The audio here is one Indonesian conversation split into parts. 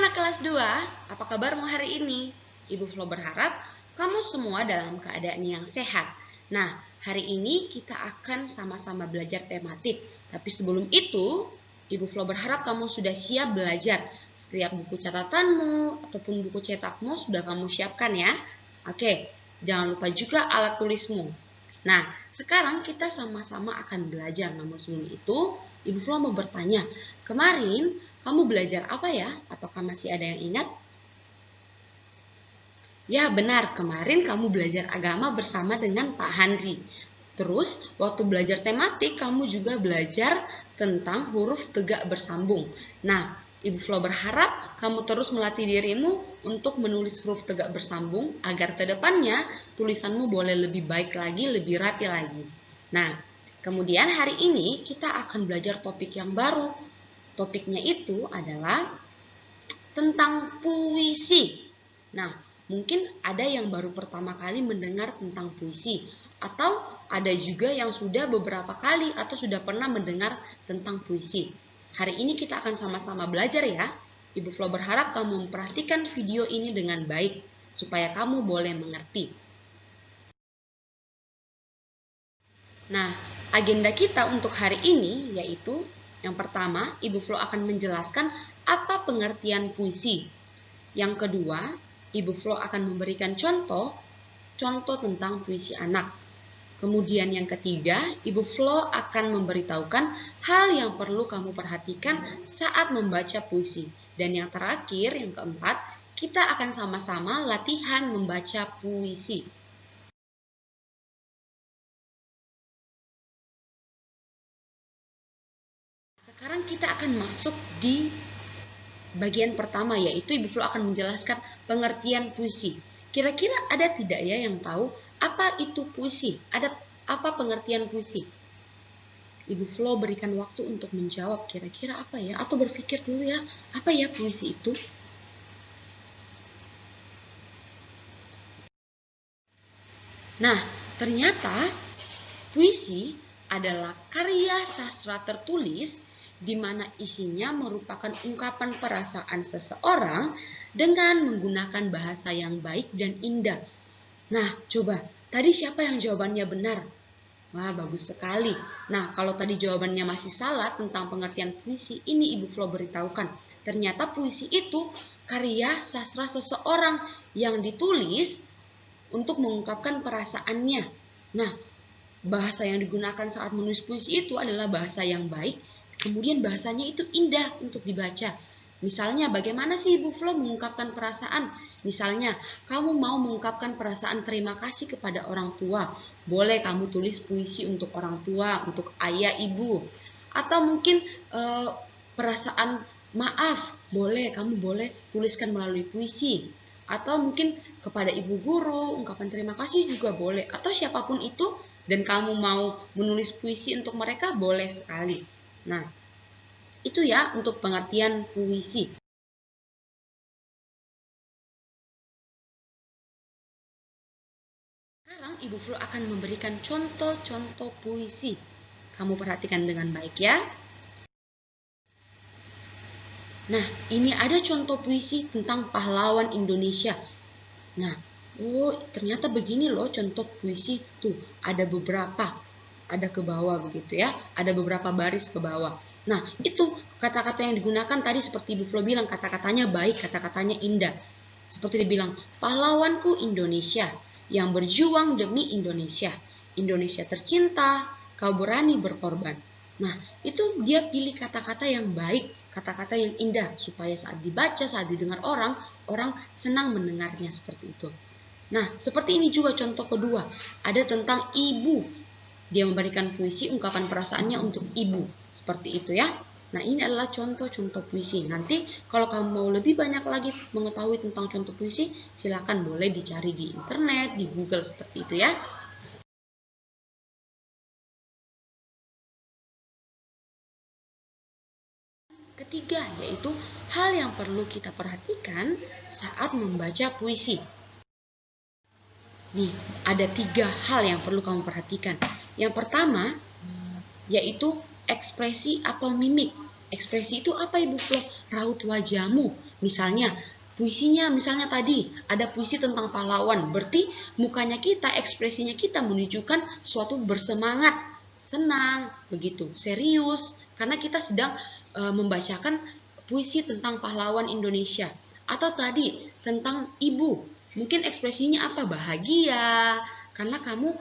anak kelas 2, apa kabarmu hari ini? Ibu Flo berharap kamu semua dalam keadaan yang sehat. Nah, hari ini kita akan sama-sama belajar tematik. Tapi sebelum itu, Ibu Flo berharap kamu sudah siap belajar. Setiap buku catatanmu ataupun buku cetakmu sudah kamu siapkan ya. Oke, jangan lupa juga alat tulismu. Nah, sekarang kita sama-sama akan belajar. Namun sebelum itu, Ibu Flo mau bertanya, kemarin kamu belajar apa ya? Apakah masih ada yang ingat? Ya, benar. Kemarin kamu belajar agama bersama dengan Pak Handri. Terus, waktu belajar tematik, kamu juga belajar tentang huruf tegak bersambung. Nah, Ibu Flo berharap kamu terus melatih dirimu untuk menulis huruf tegak bersambung agar ke depannya tulisanmu boleh lebih baik lagi, lebih rapi lagi. Nah, kemudian hari ini kita akan belajar topik yang baru. Topiknya itu adalah tentang puisi. Nah, mungkin ada yang baru pertama kali mendengar tentang puisi, atau ada juga yang sudah beberapa kali atau sudah pernah mendengar tentang puisi. Hari ini kita akan sama-sama belajar ya. Ibu Flo berharap kamu memperhatikan video ini dengan baik, supaya kamu boleh mengerti. Nah, agenda kita untuk hari ini yaitu yang pertama, Ibu Flo akan menjelaskan apa pengertian puisi. Yang kedua, Ibu Flo akan memberikan contoh tentang puisi anak. Kemudian yang ketiga, Ibu Flo akan memberitahukan hal yang perlu kamu perhatikan saat membaca puisi. Dan yang terakhir, yang keempat, kita akan sama-sama latihan membaca puisi. Sekarang kita akan masuk di bagian pertama, yaitu Ibu Flo akan menjelaskan pengertian puisi. Kira-kira ada tidak ya yang tahu apa itu puisi? Ada apa pengertian puisi? Ibu Flo berikan waktu untuk menjawab kira-kira apa ya? Atau berpikir dulu ya, apa ya puisi itu? Nah, ternyata puisi adalah karya sastra tertulis di mana isinya merupakan ungkapan perasaan seseorang dengan menggunakan bahasa yang baik dan indah. Nah, coba, tadi siapa yang jawabannya benar? Wah, bagus sekali. Nah, kalau tadi jawabannya masih salah tentang pengertian puisi, ini Ibu Flo beritahukan. Ternyata puisi itu karya sastra seseorang yang ditulis untuk mengungkapkan perasaannya. Nah, bahasa yang digunakan saat menulis puisi itu adalah bahasa yang baik, kemudian bahasanya itu indah untuk dibaca. Misalnya, bagaimana sih Ibu Flo mengungkapkan perasaan? Misalnya, kamu mau mengungkapkan perasaan terima kasih kepada orang tua. Boleh kamu tulis puisi untuk orang tua, untuk ayah, ibu. Atau mungkin perasaan maaf, kamu boleh tuliskan melalui puisi. Atau mungkin kepada ibu guru, ungkapan terima kasih juga boleh. Atau siapapun itu, dan kamu mau menulis puisi untuk mereka, boleh sekali. Nah, itu ya untuk pengertian puisi. Sekarang Ibu Flo akan memberikan contoh-contoh puisi. Kamu perhatikan dengan baik ya. Nah, ini ada contoh puisi tentang pahlawan Indonesia. Nah, ternyata begini loh contoh puisi. Tuh, ada beberapa. Ada ke bawah begitu ya. Ada beberapa baris ke bawah. Nah, itu kata-kata yang digunakan tadi seperti Ibu Flo bilang, kata-katanya baik, kata-katanya indah. Seperti dibilang, pahlawanku Indonesia yang berjuang demi Indonesia. Indonesia tercinta, kau berani berkorban. Nah, itu dia pilih kata-kata yang baik, kata-kata yang indah, supaya saat dibaca, saat didengar orang senang mendengarnya seperti itu. Nah, seperti ini juga contoh kedua. Ada tentang ibu. Dia memberikan puisi ungkapan perasaannya untuk ibu. Seperti itu ya. Nah, ini adalah contoh-contoh puisi. Nanti kalau kamu mau lebih banyak lagi mengetahui tentang contoh puisi, silakan boleh dicari di internet, di Google seperti itu ya. Ketiga, yaitu hal yang perlu kita perhatikan saat membaca puisi. Nih, ada 3 hal yang perlu kamu perhatikan. Yang pertama, yaitu ekspresi atau mimik. Ekspresi itu apa Ibu Flo? Raut wajahmu. Misalnya, puisinya misalnya tadi ada puisi tentang pahlawan. Berarti mukanya kita, ekspresinya kita menunjukkan suatu bersemangat, senang, begitu, serius. Karena kita sedang membacakan puisi tentang pahlawan Indonesia. Atau tadi tentang ibu. Mungkin ekspresinya apa? Bahagia. Karena kamu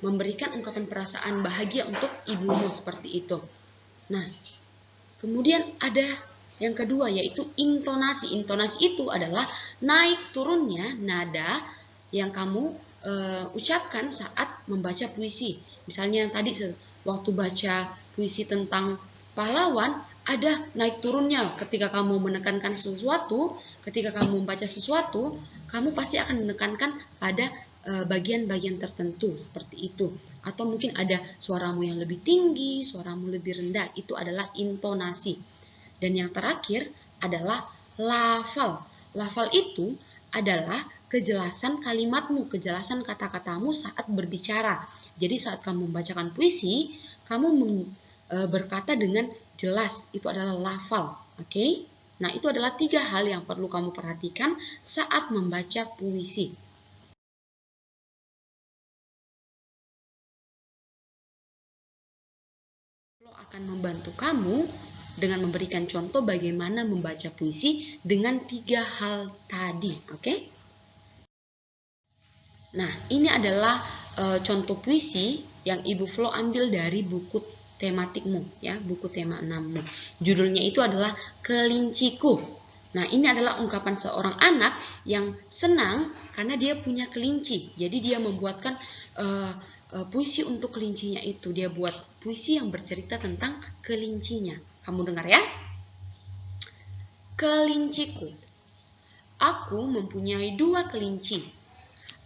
memberikan ungkapan perasaan bahagia untuk ibumu seperti itu. Nah, kemudian ada yang kedua yaitu intonasi. Intonasi itu adalah naik turunnya nada yang kamu ucapkan saat membaca puisi. Misalnya tadi waktu baca puisi tentang pahlawan, ada naik turunnya ketika kamu menekankan sesuatu, ketika kamu membaca sesuatu, kamu pasti akan menekankan pada bagian-bagian tertentu seperti itu. Atau mungkin ada suaramu yang lebih tinggi, suaramu lebih rendah, itu adalah intonasi. Dan yang terakhir adalah lafal. Lafal itu adalah kejelasan kalimatmu, kejelasan kata-katamu saat berbicara. Jadi saat kamu membacakan puisi, kamu berkata dengan jelas, itu adalah lafal. Oke? Nah, itu adalah 3 hal yang perlu kamu perhatikan saat membaca puisi. Akan membantu kamu dengan memberikan contoh bagaimana membaca puisi dengan 3 hal tadi, oke? Nah, ini adalah contoh puisi yang Ibu Flo ambil dari buku tematikmu, ya, buku tema 6-mu. Judulnya itu adalah Kelinciku. Nah, ini adalah ungkapan seorang anak yang senang karena dia punya kelinci. Jadi dia membuatkan puisi untuk kelincinya itu. Dia buat puisi yang bercerita tentang kelincinya. Kamu dengar ya? Kelinciku. Aku mempunyai 2 kelinci.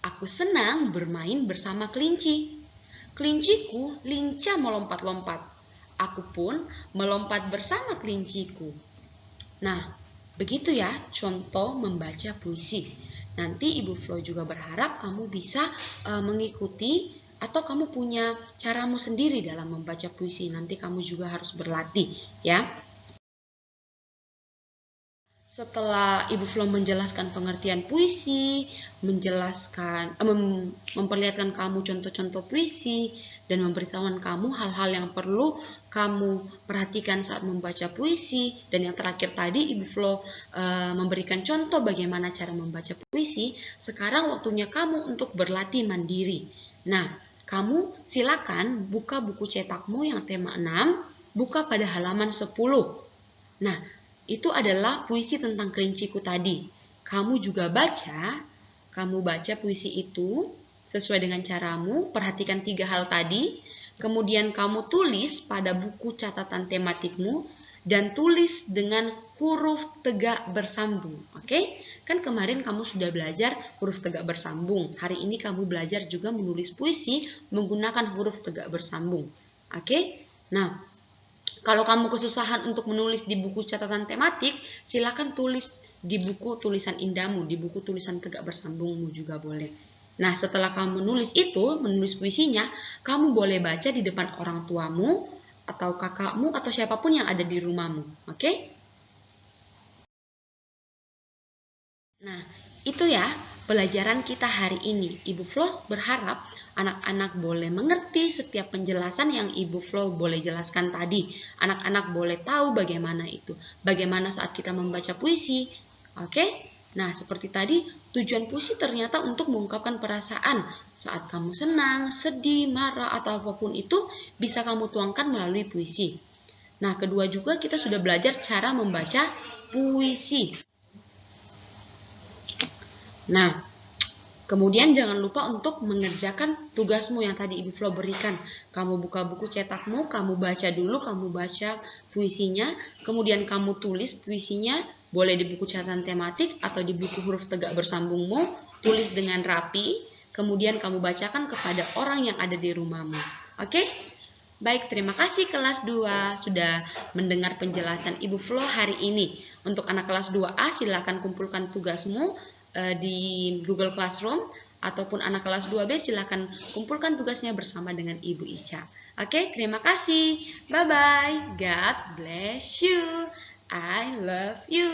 Aku senang bermain bersama kelinci. Kelinciku lincah melompat-lompat. Aku pun melompat bersama kelinciku. Nah, begitu ya contoh membaca puisi. Nanti Ibu Flo juga berharap kamu bisa mengikuti atau kamu punya caramu sendiri dalam membaca puisi. Nanti kamu juga harus berlatih, ya. Setelah Ibu Flo menjelaskan pengertian puisi, memperlihatkan kamu contoh-contoh puisi, dan memberitahukan kamu hal-hal yang perlu kamu perhatikan saat membaca puisi, dan yang terakhir tadi Ibu Flo memberikan contoh bagaimana cara membaca puisi. Sekarang waktunya kamu untuk berlatih mandiri. Nah, kamu silakan buka buku cetakmu yang tema 6, buka pada halaman 10. Nah, itu adalah puisi tentang kelinciku tadi. Kamu juga kamu baca puisi itu sesuai dengan caramu, perhatikan 3 hal tadi, kemudian kamu tulis pada buku catatan tematikmu, dan tulis dengan huruf tegak bersambung. Oke? Kan kemarin kamu sudah belajar huruf tegak bersambung. Hari ini kamu belajar juga menulis puisi menggunakan huruf tegak bersambung. Oke? Nah, kalau kamu kesusahan untuk menulis di buku catatan tematik, silakan tulis di buku tulisan indahmu, di buku tulisan tegak bersambungmu juga boleh. Nah, setelah kamu menulis puisinya, kamu boleh baca di depan orang tuamu, atau kakakmu, atau siapapun yang ada di rumahmu. Oke? Nah, itu ya pelajaran kita hari ini. Ibu Flo berharap anak-anak boleh mengerti setiap penjelasan yang Ibu Flo boleh jelaskan tadi. Anak-anak boleh tahu bagaimana itu. Bagaimana saat kita membaca puisi. Oke? Nah, seperti tadi, tujuan puisi ternyata untuk mengungkapkan perasaan. Saat kamu senang, sedih, marah, atau apapun itu, bisa kamu tuangkan melalui puisi. Nah, kedua juga kita sudah belajar cara membaca puisi. Nah, kemudian jangan lupa untuk mengerjakan tugasmu yang tadi Ibu Flo berikan. Kamu buka buku cetakmu, kamu baca dulu, kamu baca puisinya, kemudian kamu tulis puisinya, boleh di buku catatan tematik atau di buku huruf tegak bersambungmu, tulis dengan rapi, kemudian kamu bacakan kepada orang yang ada di rumahmu. Oke? Baik, terima kasih kelas 2 sudah mendengar penjelasan Ibu Flo hari ini. Untuk anak kelas 2A silakan kumpulkan tugasmu di Google Classroom, ataupun anak kelas 2B silakan kumpulkan tugasnya bersama dengan Ibu Ica. Oke, terima kasih. Bye-bye. God bless you. I love you.